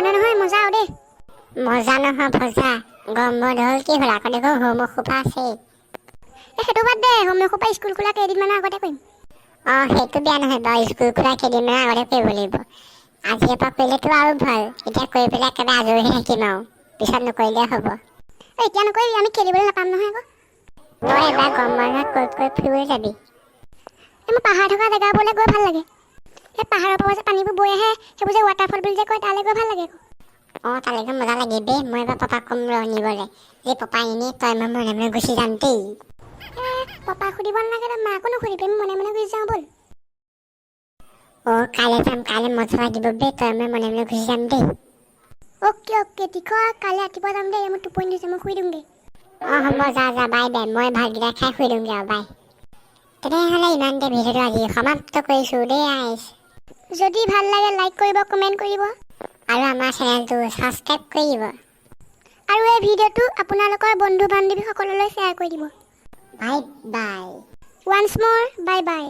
হয়নে নহয় মজা আৰু দেই। মজা নহয় ভজা। গৰম বন্ধ হ'ল কি হ'ল আকৌ দেখোন হোমৱৰ্ক সোপা আছেই। সেইটো বাদ দে, হোমৱৰ্ক সোপা স্কুল খোলা কেইদিনমানৰ আগতে কৰিম। সেইটো বেয়া নহয় বাৰু, স্কুল খোলা কেইদিনমানৰ আগতে কৰিব লাগিব। আজিৰ পৰা কৰিলেতো আৰু ভাল, এতিয়া কৰি পেলাই একেবাৰে আজৰি হৈ থাকিম আৰু পিছত নকৰিলেও হ'ব। এতিয়া নকৰিবি, আমি খেলিবলৈ নাপাম নহয় আকৌ। তই এবাৰ গৰম বন্ধত ক'ত ফুৰিবলৈ যাবি? মোৰ পাহাৰ থকা জেগাবোৰলৈ গৈ ভাল লাগে। সেই পাহাৰৰ পৰা যে পানীবোৰ বৈ আহে, সেইবোৰ যে ৱাটাৰফল বুলি যে কয়, তালৈ গৈ ভাল লাগে আকৌ। তালৈ গৈ মজা লাগে দেই। মই এবাৰ পাপাক ক'ম ৰ নিবলৈ। যে পাপা এনেই তই মই মনে মনে গুচি যাম দেই। পাপাক সুধিব নালাগে, তই মাকো নুসুধিবি, আমি মনে মনে গুচি যাওঁ ব'ল। কাইলৈ যাম, কাইলৈ মজা লাগিব দেই, তই মই মনে মনে গুচি যাম দেই। অ'কে টিখৰ, কাইলৈ ৰাতিপুৱা যাম দেই, মোৰ টোপনি ধৰিছে, মই শুই দিওঁগৈ। হ'ব যা বাই বাই, মই ভাতকেইটা খাই শুই দিওঁগৈ আৰু বাই। তেনেহ'লে ইমানতে ভিডিঅ'টো আজি সমাপ্ত কৰিছোঁ দেই আইচ। যদি ভাল লাগে লাইক কৰিব, কমেণ্ট কৰিব। আৰু আমাৰ চেনেলটো ছাবস্ক্ৰাইব কৰিব। আৰু এই ভিডিঅ'টো আপোনালোকৰ বন্ধু বান্ধৱীসকললৈ শ্বেয়াৰ কৰি দিব। Bye bye. ওৱান্স মোৰ বাই বাই।